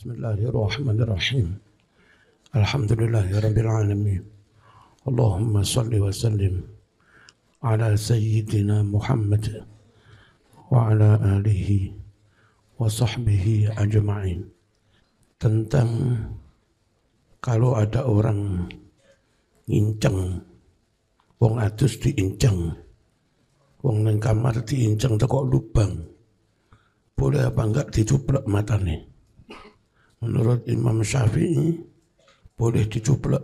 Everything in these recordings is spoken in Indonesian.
Bismillahirrahmanirrahim. Alhamdulillahirabbil alamin. Allahumma shalli wa sallim ala sayyidina Muhammad wa ala alihi wa sahbihi ajma'in. Tentang kalau ada orang nginceng, wong adus diinceng, wong nang kamar diinceng teko lubang, boleh apa enggak dicuplek matanya? Menurut Imam Syafi'i boleh dicuplek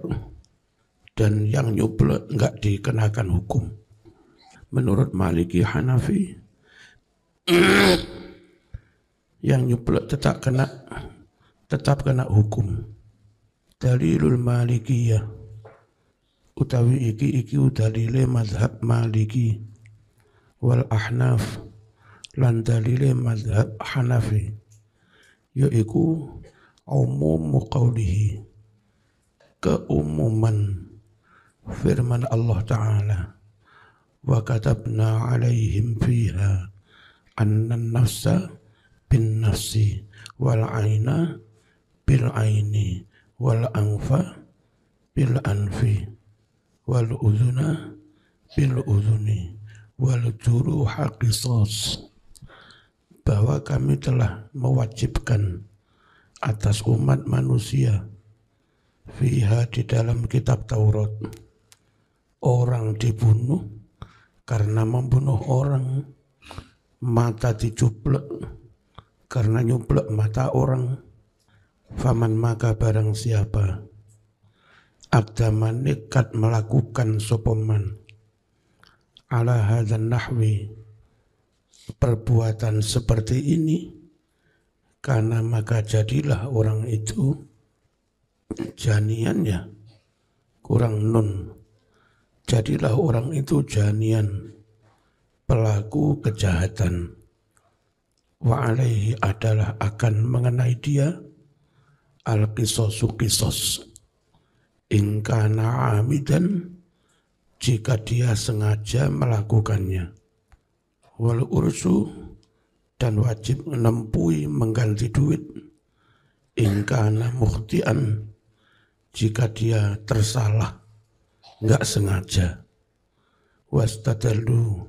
dan yang nyuplek enggak dikenakan hukum. Menurut Maliki Hanafi yang nyuplek tetap kena hukum. Dalilul Malikiyah utawi iki dalile mazhab Maliki wal Ahnaf lan dalile mazhab Hanafi yaiku umum qawlihi, keumuman firman Allah Ta'ala, wa katabna alaihim fiha annan nafsa bin nafsi wal aina bil aini wal anfa bil anfi wal udhuna bil udhuni wal juruha qisas, bahwa kami telah mewajibkan atas umat manusia fiha di dalam kitab Taurat, orang dibunuh karena membunuh orang, mata dicuplek karena nyuplek mata orang, faman maka barang siapa akdaman nekat melakukan sopoman ala hadzal nahwi, perbuatan seperti ini, karena maka jadilah orang itu janian, ya kurang nun, jadilah orang itu janian, pelaku kejahatan, wa alaihi adalah akan mengenai dia al-qisasu qisas, in kana amidan jika dia sengaja melakukannya, wal ursu dan wajib menempui mengganti duit, in kana mukhtian jika dia tersalah enggak sengaja, wastadallu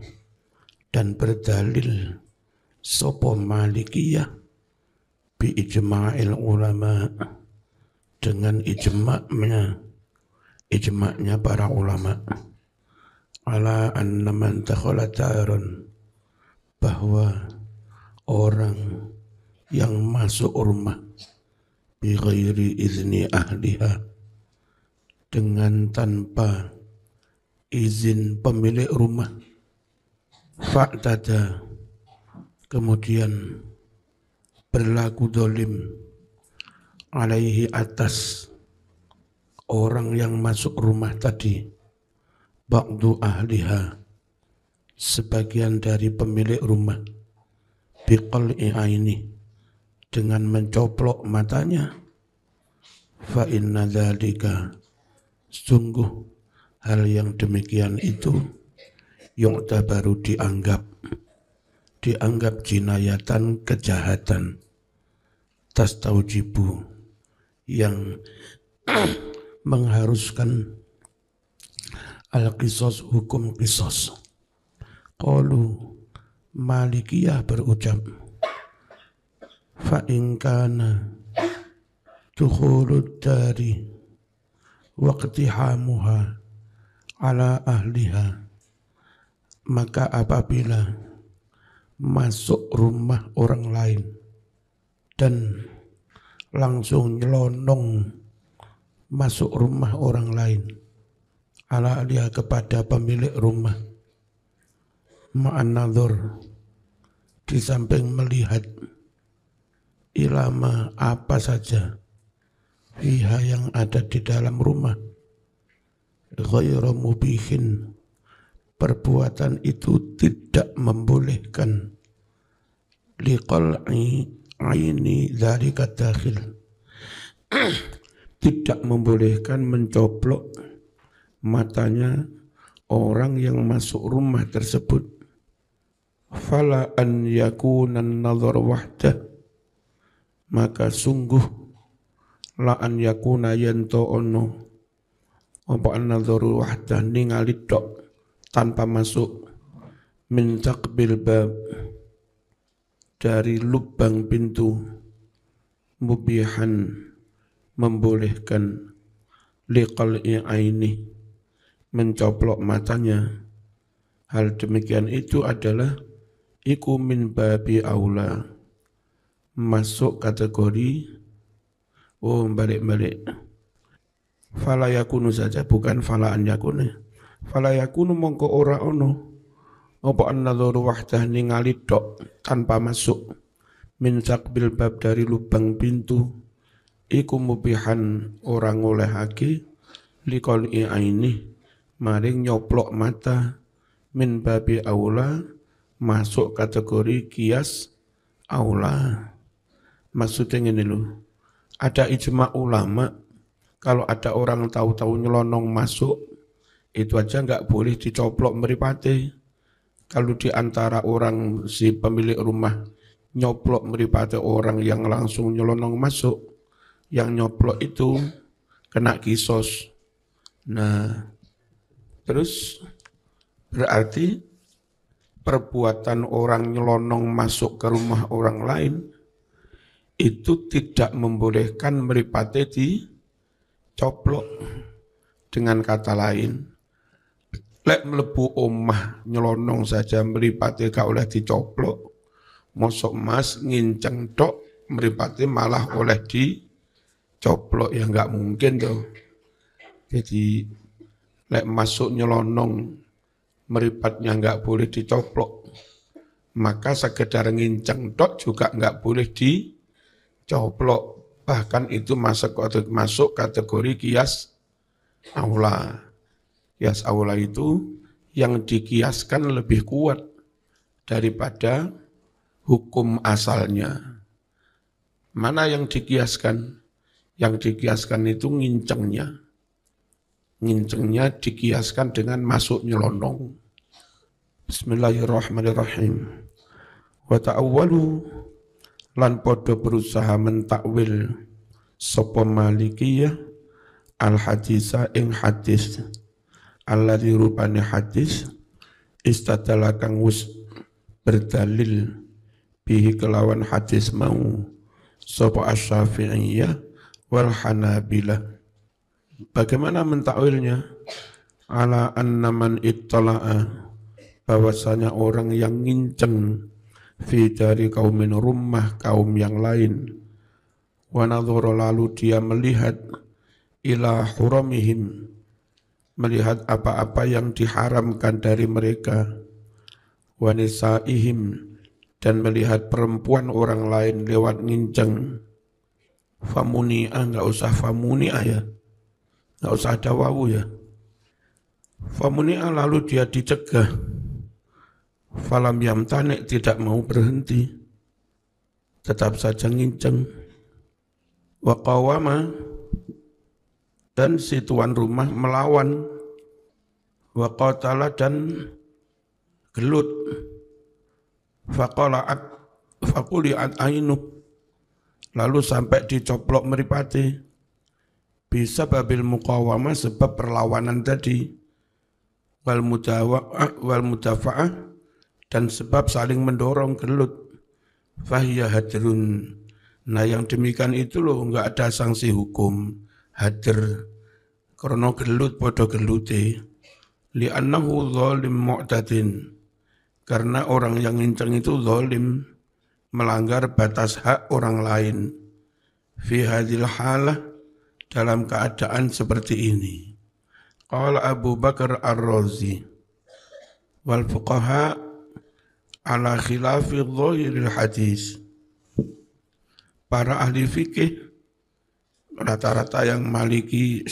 dan berdalil sopo Malikiyah bi ijma'il ulama dengan ijma'nya para ulama, ala anna man dakhala darun, bahwa orang yang masuk rumah bi ghairi izni ahliha, dengan tanpa izin pemilik rumah, fa'tada kemudian berlaku dolim alaihi atas orang yang masuk rumah tadi, ba'du ahliha sebagian dari pemilik rumah, biqal'i aini dengan mencoplok matanya, fa inna dzalika sungguh hal yang demikian itu yu'tabaru dianggap jinayatan, kejahatan, tastaujibu yang mengharuskan al-qisas, hukum qisas. Qalu Malikiyah berucap, fa in kana dukhulud dari waqtihamuha ala ahliha, maka apabila masuk rumah orang lain dan langsung nyelonong masuk rumah orang lain, ala ahliha kepada pemilik rumah, ma'an nadhur di samping melihat, ilama apa saja, fiha yang ada di dalam rumah, ghairu mubihin perbuatan itu tidak membolehkan, liqal'i aini dzalika dakhil tidak membolehkan mencoplok matanya orang yang masuk rumah tersebut, fala an yakunan nazar wahdah, maka sungguh la an yakuna yanto ono apa an-nadharu wahdah ningali tok tanpa masuk min taqbil bab dari lubang pintu mubihan membolehkan liqal'i aini mencoplok matanya. Hal demikian itu adalah iku min babi aula, masuk kategori balik-balik. Fala yakunu saja, bukan fala an yakunu. Fala yakunu mongko ora ono apa an-nadharu wahdah ningali tok tanpa masuk min saqbil bab dari lubang pintu iku mubihan orang olehake liqal'i aini maring nyoplok mata min babi aula masuk kategori kias aula. Maksudnya ini loh, ada ijma ulama kalau ada orang tahu-tahu nyelonong masuk itu aja nggak boleh dicoplok mripate. Kalau di antara orang si pemilik rumah nyoplok mripate orang yang langsung nyelonong masuk, yang nyoplok itu kena kisos. Nah, terus berarti perbuatan orang nyelonong masuk ke rumah orang lain itu tidak membolehkan mripate dicoplok. Dengan kata lain, lek mlebu omah nyelonong saja mripate gak oleh dicoplok, mosok mas nginceng tok mripate malah oleh dicoplok, ya enggak mungkin tuh. Jadi lek masuk nyelonong meripatnya enggak boleh dicoplok, maka sekedar nginceng tok juga enggak boleh dicoplok. Bahkan itu masuk kategori kias aula. Kias aula itu yang dikiaskan lebih kuat daripada hukum asalnya. Mana yang dikiaskan? Yang dikiaskan itu ngincengnya. Ngincengnya dikiaskan dengan masuk nyelonong. Bismillahirrahmanirrahim. Wa ta'awwalu lan podo berusaha mentakwil sapa Malikiyah al-hadisa ing hadis alladzi rupane hadis istadala kang wis berdalil bihi kelawan hadis mau sapa asy-Syafi'iyah wal Hanabilah. Bagaimana mentakwilnya? Ala anna man ittala'a, bahwasanya orang yang nginceng fi dari kaumin rumah kaum yang lain, wa nadhara lalu dia melihat ila huramihim, melihat apa-apa yang diharamkan dari mereka, wa nisaihim, dan melihat perempuan orang lain lewat nginceng. Famuni'a, enggak usah famuni'a ya, enggak usah ada wawu ya. Famuni'a, lalu dia dicegah. Falam yamtani', tidak mau berhenti, tetap saja nginceng. Wa qawama, dan si tuan rumah melawan. Wa qatala, dan gelut. Faquli'at ainu, lalu sampai dicoplok meripati. Bisa babil muqawamah, sebab perlawanan tadi. Wal mudafa'ah, dan sebab saling mendorong gelut. Fahiyya hadrun, nah yang demikian itu loh enggak ada sanksi hukum hadr, karena gelut podo gelute. Li'annahu zalim mu'tadin, karena orang yang nginceng itu zalim, melanggar batas hak orang lain. Fi hadhil halah, dalam keadaan seperti ini. Qala Abu Bakar Ar-Razi wal fuqaha ala khilafi dhahiril hadis. Para ahli fikih rata-rata yang Maliki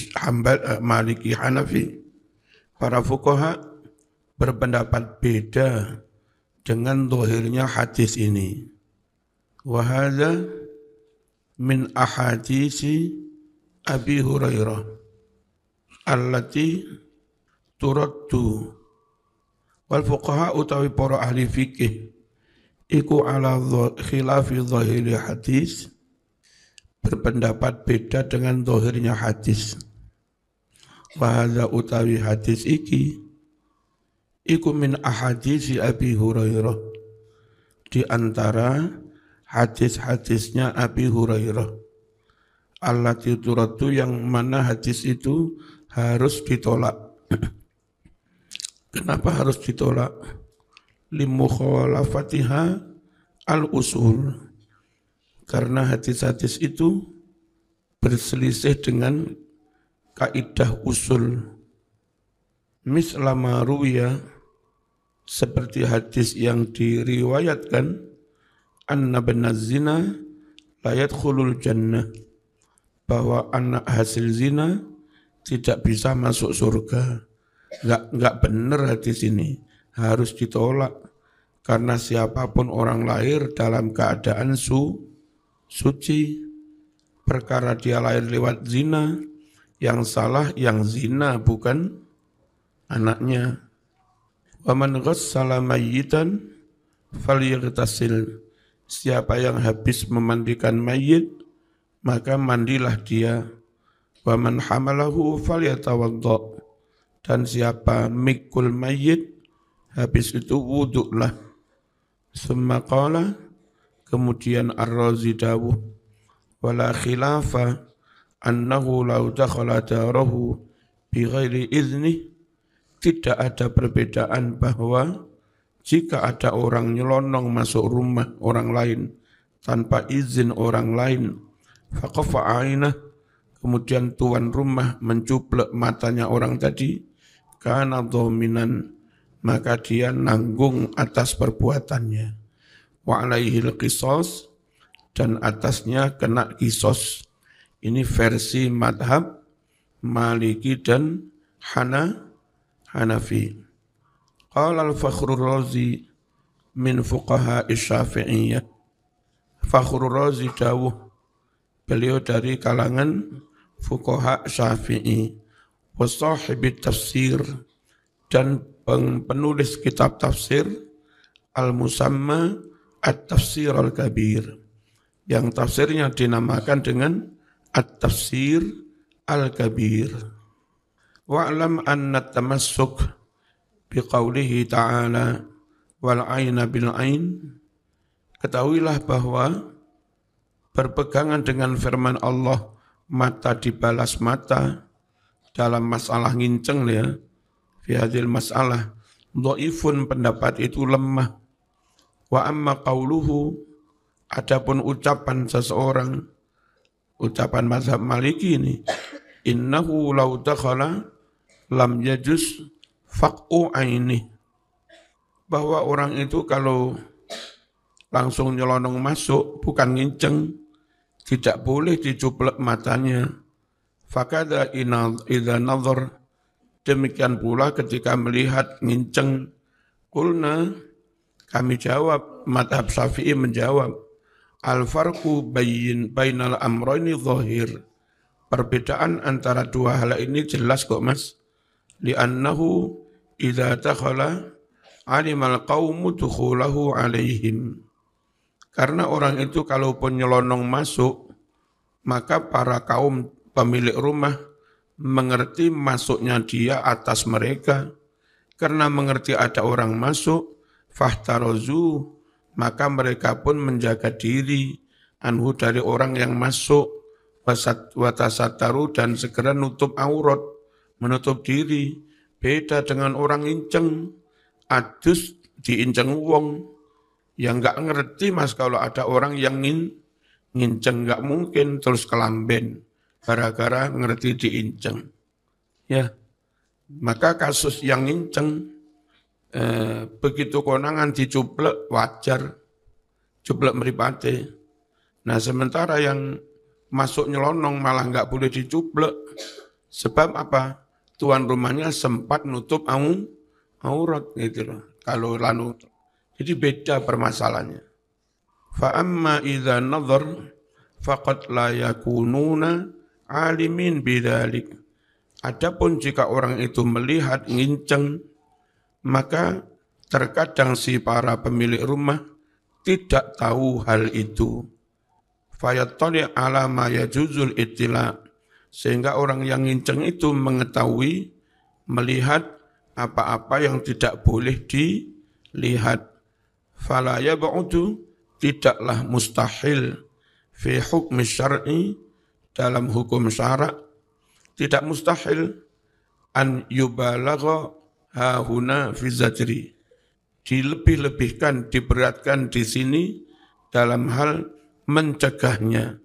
Hanafi, para fuqaha berpendapat beda dengan dhahirnya hadis ini. Wa hadza min ahadisi Abi Hurairah allati turaddu. Wal fuqaha utawi para ahli fikih iku ala khilafi dhahiri hadis, berpendapat beda dengan zahirnya hadis. Wahada utawi hadis iki iku min ahadisi Abi Hurairah, di antara hadis-hadisnya Abi Hurairah. Allati turatu, yang mana hadis itu harus ditolak. Kenapa harus ditolak? Limukhalafatiha al-usul. Karena hadis-hadis itu berselisih dengan kaidah usul. Mislama ruwiya, seperti hadis yang diriwayatkan, anna benaz zina la yadkhulul jannah, bahwa anak hasil zina tidak bisa masuk surga. Enggak benar hadis ini, harus ditolak. Karena siapapun orang lahir dalam keadaan suci, perkara dia lahir lewat zina, yang salah yang zina bukan anaknya. Wa man ghassala mayyitan falyaghtasil, siapa yang habis memandikan mayit maka mandilah dia. Wa man hamalahu falyatawadda, dan siapa mikul mayit habis itu wuduklah. Summa qala, kemudian Ar-Razi dawuh, wala khilafa annahu law dakhala darahu bighairi izni, tidak ada perbedaan bahwa jika ada orang nyelonong masuk rumah orang lain tanpa izin orang lain, faqafa ainah, kemudian tuan rumah mencuplek matanya orang tadi, kana dhaminan, maka dia nanggung atas perbuatannya. Wa alaihil qisas, dan atasnya kena kisos. Ini versi madhab Maliki dan Hanafi. Qala al-Fakhrur Razi min fuqaha Syafi'iyah. Fakhrur Razi dawuh, beliau dari kalangan fuqaha Syafi'i, wa sahibi tafsir, dan penulis kitab tafsir, al-musamma at-tafsir al-kabir, yang tafsirnya dinamakan dengan at-tafsir al-kabir. Wa'lam anna tamassuk biqaulihi ta'ala wal aina bil ain, ketahuilah bahwa berpegangan dengan firman Allah, mata dibalas mata, dalam masalah nginceng ya, fi hadhil masalah dhaifun, pendapat itu lemah. Wa amma qauluhu, adapun ucapan seseorang, ucapan mazhab Maliki ini, innahu law dakhala lam yajuz faq'u aini, bahwa orang itu kalau langsung nyelonong masuk bukan nginceng, tidak boleh dicuplek matanya. Fakada idza nazar, demikian pula ketika melihat nginceng. Kulna, kami jawab, madhab Syafi'i menjawab, al-farqu bainal amrayni zahir, perbedaan antara dua hal ini jelas kok mas. Li'annahu idza dakhala alimal qaumu dukhulahu alaihim, karena orang itu kalaupun nyelonong masuk, maka para kaum pemilik rumah mengerti masuknya dia atas mereka. Karena mengerti ada orang masuk, fahtarozu, maka mereka pun menjaga diri anhu, dari orang yang masuk, watasataru, dan segera nutup aurat, menutup diri. Beda dengan orang inceng, adus diinceng wong, yang enggak ngerti mas, kalau ada orang yang nginceng, enggak mungkin terus kelamben gara-gara ngerti diinceng. Ya, maka kasus yang nginceng, begitu konangan dicuplek wajar, cuplek meripate. Nah sementara yang masuk nyelonong malah enggak boleh dicuplek. Sebab apa? Tuan rumahnya sempat nutup aurat gitu loh. Kalau lalu, jadi beda permasalahannya. Fa amma idza nazar faqad la yakununa alimin bidzalik. Adapun jika orang itu melihat nginceng, maka terkadang si para pemilik rumah tidak tahu hal itu. fayattali ala ma yajuzul ittila, sehingga orang yang nginceng itu mengetahui, melihat apa-apa yang tidak boleh dilihat. Fala yab'udu, tidaklah mustahil, fi hukmi syar'i, dalam hukum syarak, tidak mustahil, an yubalagha hahuna fi zajri, dilebih-lebihkan, diberatkan di sini dalam hal mencegahnya.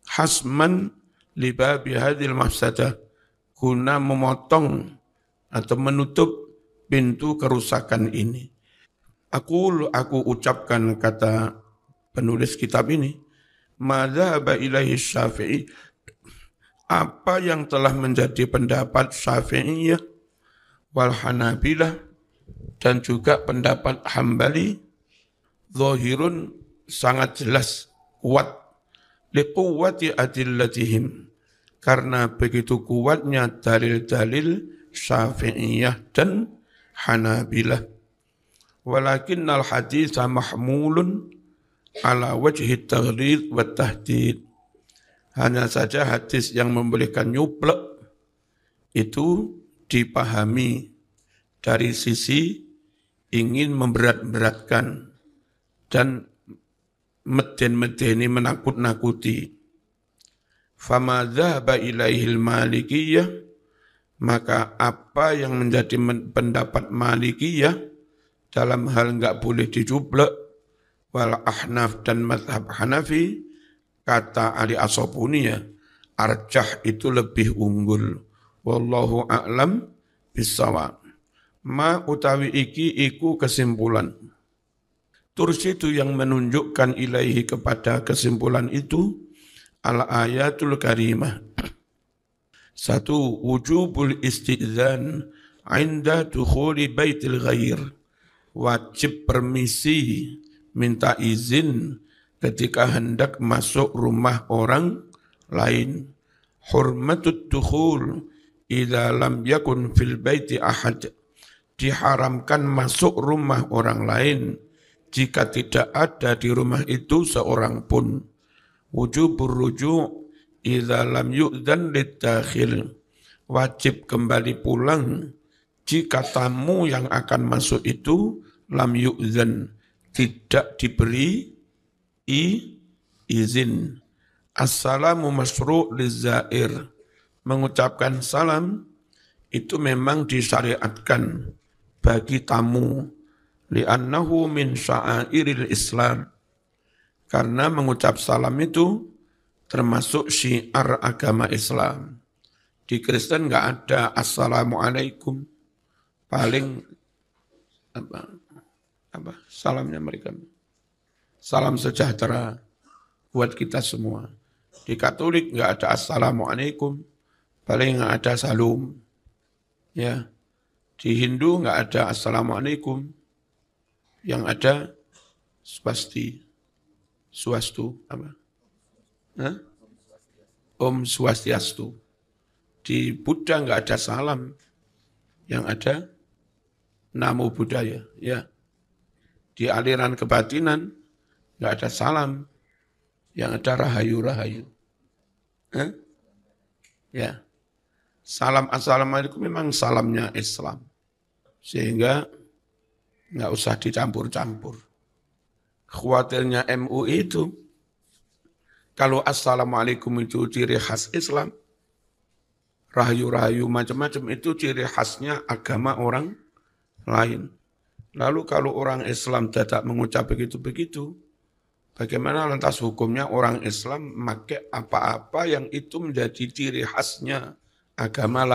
Hasman libabi hadhil mafsadah, guna memotong atau menutup pintu kerusakan ini. Aku ucapkan, kata penulis kitab ini, madzhaba ilaihi Syafi'i, apa yang telah menjadi pendapat Syafi'iyah wal Hanabilah dan juga pendapat Hambali, zahirun, sangat jelas, kuat, liquwwati adillatihim, karena begitu kuatnya dalil-dalil Syafi'iyah dan Hanabilah. Walakinnal haditha mahmulun ala wajhi taghlid wa tahdid. Hanya saja hadis yang membolehkan nyuplek itu dipahami dari sisi ingin memberat-beratkan dan meden-medeni, menakut-nakuti. Fama dhahaba ilaihil malikiyah, maka apa yang menjadi pendapat Malikiyah dalam hal enggak boleh dijublek, wal Ahnaf dan mazhab Hanafi, kata Ali As-Sabuni, ya, arjah itu lebih unggul. Wallahu a'lam bissawab. Ma utawi iki iku kesimpulan. Tursidu yang menunjukkan ilaihi kepada kesimpulan itu, al-ayatul karimah. Satu, wujubul istizan inda dukhuli baitil ghair. Wajib permisi, minta izin ketika hendak masuk rumah orang lain. Hurmatut dukhul idza lam yakun fil baiti ahad. Diharamkan masuk rumah orang lain jika tidak ada di rumah itu seorang pun. Wujubur ruju' idza lam yu'dzan lid-dakhil. Wajib kembali pulang jika tamu yang akan masuk itu lam yu'dzan, tidak diberi izin. Assalamu masyru' lizair. Mengucapkan salam itu memang disyariatkan bagi tamu. Li'annahu min sya'airil Islam. Karena mengucap salam itu termasuk syiar agama Islam. Di Kristen enggak ada assalamualaikum. Paling apa salamnya mereka, salam sejahtera buat kita semua. Di Katolik enggak ada assalamualaikum, paling enggak ada salam. Ya. Di Hindu enggak ada assalamualaikum. Yang ada swastu apa? Hah? Om Swastiastu. Di Buddha enggak ada salam. Yang ada namo buddhaya, ya. Di aliran kebatinan enggak ada salam. Yang ada rahayu-rahayu. Ya. Salam assalamualaikum memang salamnya Islam. Sehingga enggak usah dicampur-campur. Khawatirnya MUI itu, kalau assalamualaikum itu ciri khas Islam, rahayu-rahayu macam-macam itu ciri khasnya agama orang lain. Lalu kalau orang Islam tidak mengucap begitu-begitu, bagaimana lantas hukumnya orang Islam memakai apa-apa yang itu menjadi ciri khasnya agama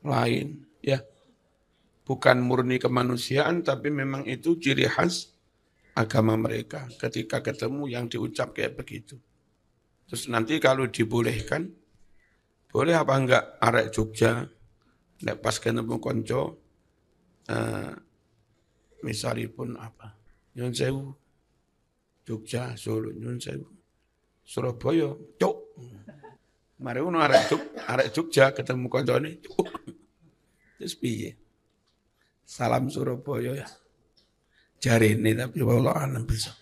lain? Ya, bukan murni kemanusiaan, tapi memang itu ciri khas agama mereka. Ketika ketemu yang diucap kayak begitu. Terus nanti kalau dibolehkan, boleh apa enggak arek Jogja, nek pas ketemu konco, misalipun apa, Nyun Sewu, Jogja, Solo, Nyun Sewu, Surabaya, cuk. Mari uno arek Jogja ketemu konco ini, cuk. Terus piye? Salam Surabaya ya. Jari ini tapi wallah alam bisa.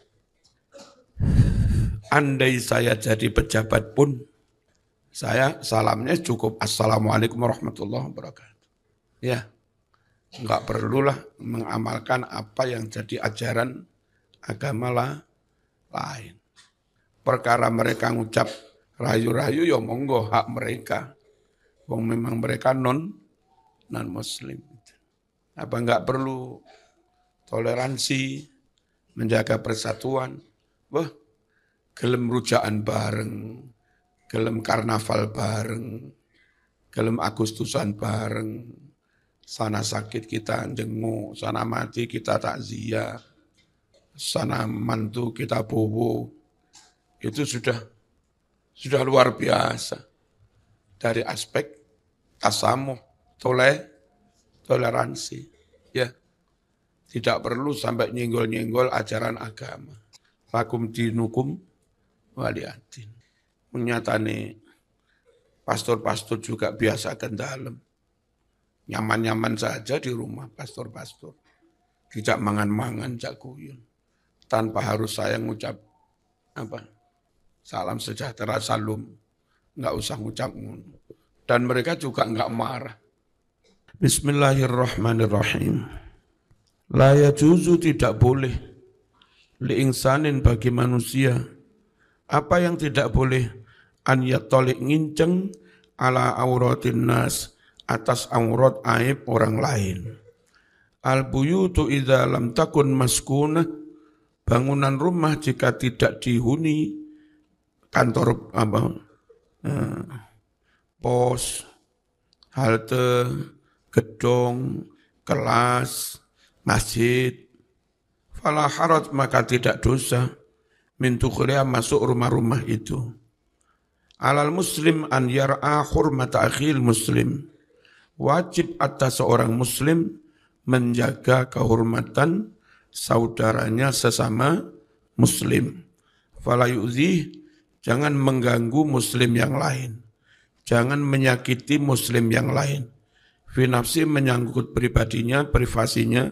andai saya jadi pejabat pun, saya salamnya cukup Assalamualaikum warahmatullahi wabarakatuh. Ya, enggak perlulah mengamalkan apa yang jadi ajaran agama lain. Perkara mereka ngucap rayu-rayu, ya monggo hak mereka. Wong memang mereka non muslim. Apa enggak perlu toleransi, menjaga persatuan? Wah, gelem rujakan bareng, gelem karnaval bareng, gelem Agustusan bareng. Sana sakit kita jenguk, sana mati kita takziah, sana mantu kita bobo. Itu sudah luar biasa. Dari aspek tasamuh, toleransi. Ya, tidak perlu sampai nyenggol-nyenggol ajaran agama. Lakum dinukum waliyadin. Menyatane pastor-pastor juga biasa kendalem. Nyaman-nyaman saja di rumah pastor-pastor. Tidak mangan-mangan, jak kuyun. Tanpa harus saya ngucap salam sejahtera, salam. Enggak usah ngucap. Dan mereka juga enggak marah. Bismillahirrahmanirrahim. La yajuzu, tidak boleh. Liingsanin, bagi manusia. Apa yang tidak boleh? An yatolik nginceng ala auratin nas, atas aurat aib orang lain. Al-buyutu idza lam takun maskunah, bangunan rumah jika tidak dihuni, kantor pos, halte, gedung, kelas, masjid, fala haraj, maka tidak dosa, min tukhliha, masuk rumah-rumah itu. Alal muslim an yar'a hurmata akhil muslim, wajib atas seorang muslim menjaga kehormatan saudaranya sesama muslim. Fala yu'zih, jangan mengganggu muslim yang lain. Jangan menyakiti muslim yang lain. Fi nafsi, menyangkut pribadinya, privasinya,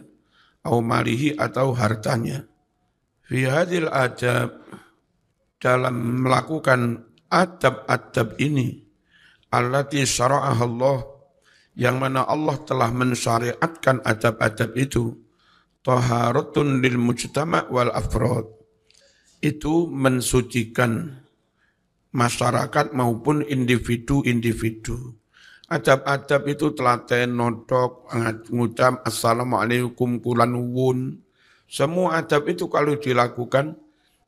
au malihi, atau hartanya. Fi hadil adab, dalam melakukan adab-adab ini, allati syara'aha Allah, yang mana Allah telah mensyariatkan adab-adab itu, taharatun lil mujtama' wal afrad, itu mensucikan masyarakat maupun individu-individu. Adab-adab itu telaten, nodok, ngucap assalamualaikum, kulanwun. Semua adab itu kalau dilakukan,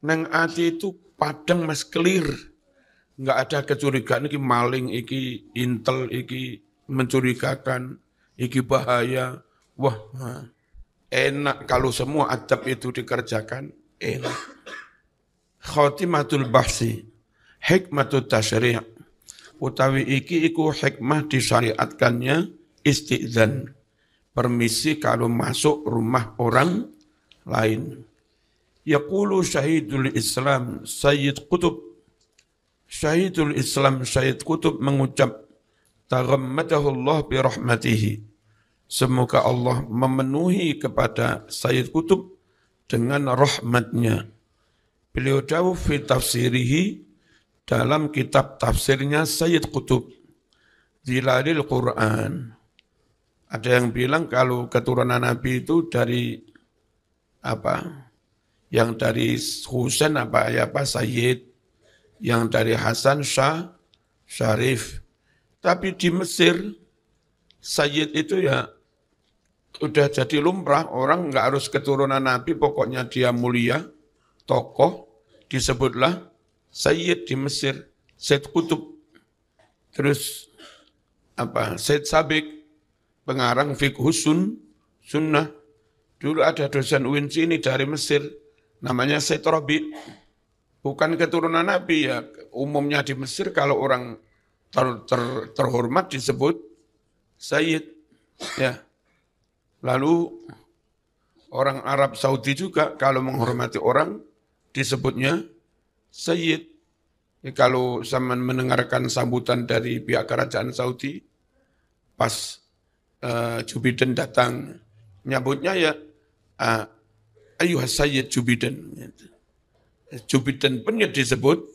nang ati itu padang mas clear. Enggak ada kecurigaan, iki maling, iki intel, iki mencurigakan, iki bahaya. Wah, enak kalau semua adab itu dikerjakan, enak. Khatimatul bahsi, hikmatul tasyri', utawi iki iku hikmah disyariatkannya isti'zan, permisi kalau masuk rumah orang lain. Yaqulu syahidul Islam Sayyid Qutb, Syahidul Islam Sayyid Qutb mengucap, taghammadahullah birahmatihi, semoga Allah memenuhi kepada Sayyid Qutb dengan rahmatnya. Beliau jauh fi tafsirihi, dalam kitab tafsirnya Sayyid Qutb, Zilalil Quran. Ada yang bilang kalau keturunan Nabi itu dari yang dari Husain Sayyid, yang dari Hasan Syarif. Tapi di Mesir, Sayyid itu ya udah jadi lumrah, orang nggak harus keturunan Nabi, pokoknya dia mulia, tokoh, disebutlah Sayyid di Mesir, Sayyid Qutb. Terus Sayyid Sabiq, pengarang Fiqhus Sunnah. Dulu ada dosen UIN sini dari Mesir, namanya Sayyid Rabi'. Bukan keturunan Nabi ya, umumnya di Mesir kalau orang terhormat disebut Sayyid. Ya. Lalu orang Arab Saudi juga kalau menghormati orang disebutnya Sayyid. Ya, kalau zaman mendengarkan sambutan dari pihak kerajaan Saudi, pas Joe Biden datang, nyambutnya ya Ayuhas Sayyid Joe Biden. Gitu. Jubiten pun ya disebut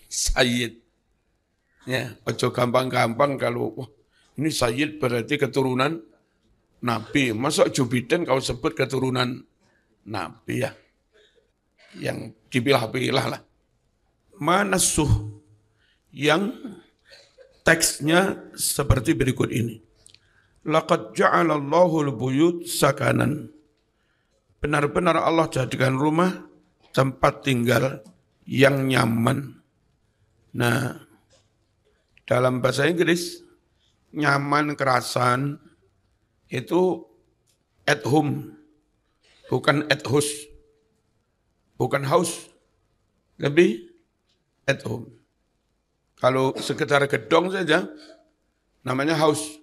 sayyid. Ya, ojo gampang-gampang kalau wah, ini sayyid berarti keturunan Nabi. Masa Jubiten kau sebut keturunan Nabi ya? Yang dipilah-pilah lah. Manasuh yang teksnya seperti berikut ini. Laqad ja'alallahu al-buyut sakanan. Benar-benar Allah jadikan rumah tempat tinggal yang nyaman. Nah, dalam bahasa Inggris, nyaman kerasan itu at home, bukan at house, bukan house, lebih at home. Kalau sekedar gedong saja, namanya house.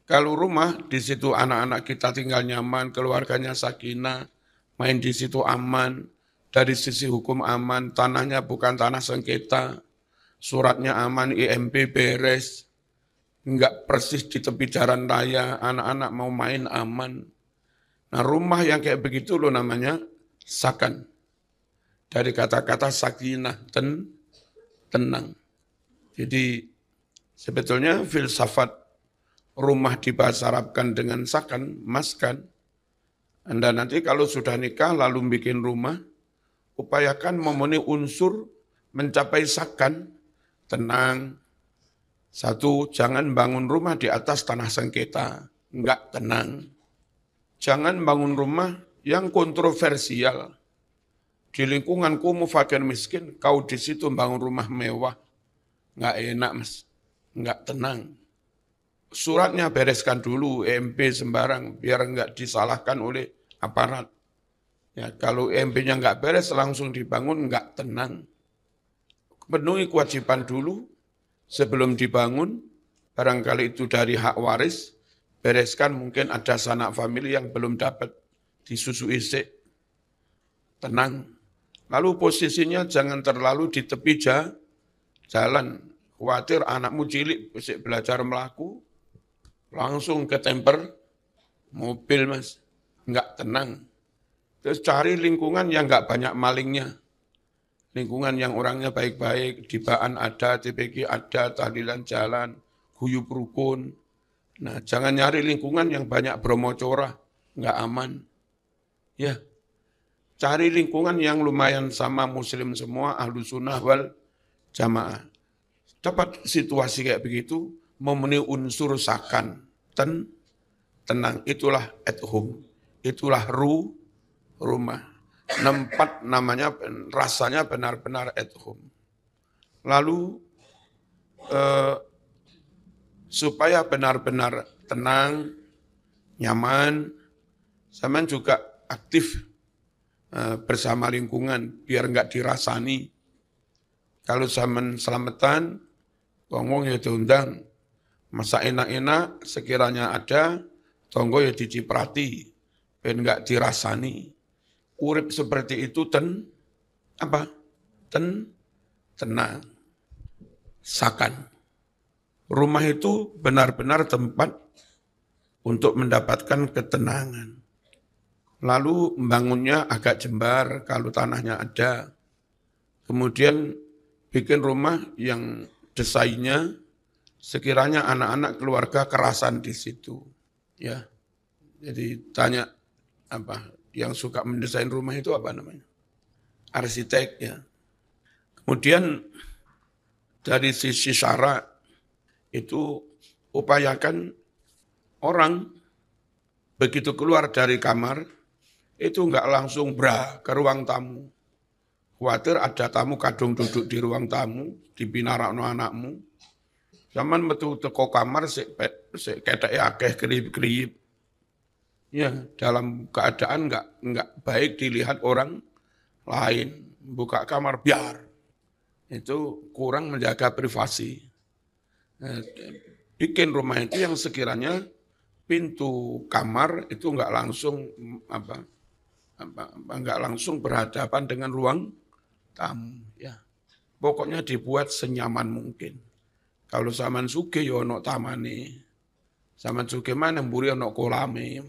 Kalau rumah, di situ anak-anak kita tinggal nyaman, keluarganya sakinah, main di situ aman, dari sisi hukum aman, tanahnya bukan tanah sengketa, suratnya aman, IMB beres, enggak persis di tepi jalan raya, anak-anak mau main aman. Nah rumah yang kayak begitu loh namanya sakan. Dari kata-kata sakinah, tenang. Jadi sebetulnya filsafat rumah dibahasa Arabkan dengan sakan, maskan. Anda nanti kalau sudah nikah lalu bikin rumah, upayakan memenuhi unsur mencapai sakan, tenang. Satu, jangan bangun rumah di atas tanah sengketa, enggak tenang. Jangan bangun rumah yang kontroversial. Di lingkunganku fakir miskin, kau di situ bangun rumah mewah, enggak enak mas, enggak tenang. Suratnya bereskan dulu, EMP sembarang, biar enggak disalahkan oleh aparat. Ya, kalau EMP-nya enggak beres, langsung dibangun, enggak tenang. Penuhi kewajiban dulu, sebelum dibangun, barangkali itu dari hak waris, bereskan mungkin ada sanak famili yang belum dapat disusui sik. Tenang. Lalu posisinya jangan terlalu di tepi jalan. Khawatir anakmu cilik, belajar melaku, langsung ke temper mobil mas, enggak tenang. Terus cari lingkungan yang enggak banyak malingnya. Lingkungan yang orangnya baik-baik, di Baan ada, TPG ada, tahlilan jalan, guyub rukun. Nah, jangan nyari lingkungan yang banyak bromocora, enggak aman. Ya, cari lingkungan yang lumayan sama muslim semua, ahlu sunnah wal jamaah. Dapat situasi kayak begitu, memenuhi unsur sakan, tenang, itulah at home, itulah rumah. Tempat namanya, rasanya benar-benar at home. Lalu, supaya benar-benar tenang, nyaman, sama juga aktif bersama lingkungan, biar enggak dirasani. Kalau zaman selamatan, ngomong ya diundang, masa enak-enak sekiranya ada, tonggo ya diciprati, biar enggak dirasani. Urip seperti itu tenang, sakan. Rumah itu benar-benar tempat untuk mendapatkan ketenangan. Lalu membangunnya agak jembar kalau tanahnya ada. Kemudian bikin rumah yang desainnya sekiranya anak-anak keluarga kerasan di situ. Ya. Jadi tanya apa yang suka mendesain rumah itu apa namanya? Arsitek ya. Kemudian dari sisi syarat itu upayakan orang begitu keluar dari kamar itu enggak langsung ke ruang tamu. Khawatir ada tamu kadung duduk di ruang tamu, dipinarakno anakmu. Zaman metu teko kamar sik ketek akeh kriyip-kriyip. Ya, dalam keadaan enggak baik dilihat orang lain. Buka kamar biar. Itu kurang menjaga privasi. Bikin rumah itu yang sekiranya pintu kamar itu enggak langsung berhadapan dengan ruang tamu. Ya, pokoknya dibuat senyaman mungkin. Kalau zaman suge ya ono tamane, zaman suge mana mburi ono kolame.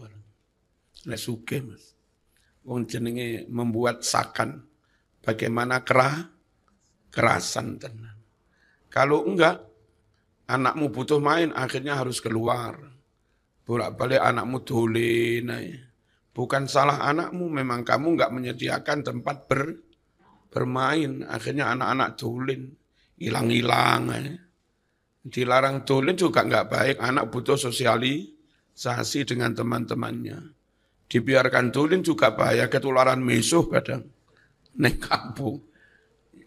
Nek suge mas, wong jenenge membuat sakan, bagaimana kerasan tenang. Kalau enggak, anakmu butuh main, akhirnya harus keluar. Bolak-balik anakmu dolen. Bukan salah anakmu, memang kamu enggak menyediakan tempat bermain. Akhirnya anak-anak dolen, hilang-hilang. Dilarang dolen juga enggak baik, anak butuh sosialisasi dengan teman-temannya. Dibiarkan dolen juga bahaya, ketularan mesuh kadang. Nek kampung.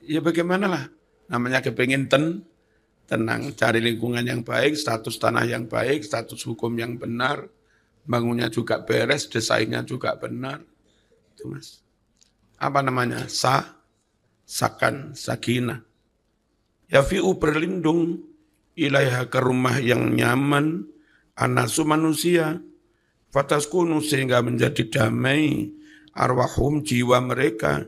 Ya bagaimana lah, namanya kepingin tenang, cari lingkungan yang baik, status tanah yang baik, status hukum yang benar, bangunnya juga beres, desainnya juga benar. Itu Mas. Apa namanya? Sakinah. Yafi'u berlindung ilaiha ke rumah yang nyaman, anasu manusia, fataskunu sehingga menjadi damai, arwahum jiwa mereka,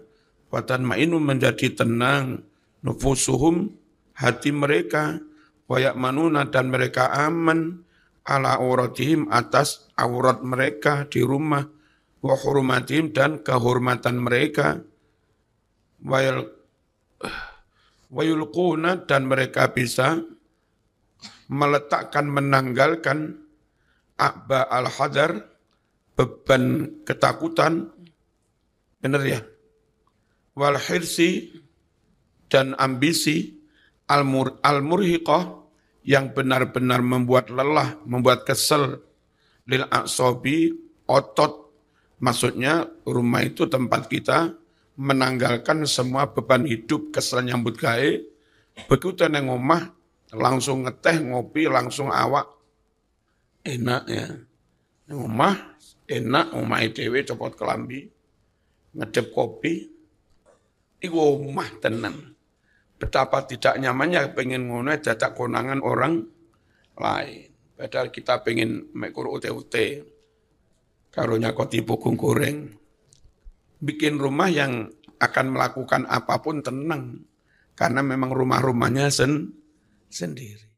watanmainu menjadi tenang, nufusuhum hati mereka, wayak manuna dan mereka aman, ala auratihim atas aurat mereka di rumah, wa hurumatihim dan kehormatan mereka, wayulquna dan mereka bisa meletakkan, menanggalkan a'ba al-hadar, beban ketakutan, benar ya? Wal hirsi dan ambisi al-murhiqah yang benar-benar membuat lelah, membuat kesel, lil aqsabi otot, maksudnya rumah itu tempat kita menanggalkan semua beban hidup, kesel nyambut gawe, begitu nang omah langsung ngeteh, ngopi, langsung awak enak ya. Nang omah enak, omahe dhewe copot kelambi, ngedep kopi, iku omah tenan. Betapa tidak nyamannya pengen ngono jajak konangan orang lain. Padahal kita pengen mekur ute-ute, karunya koti pukung goreng. Bikin rumah yang akan melakukan apapun tenang. Karena memang rumah-rumahnya sendiri.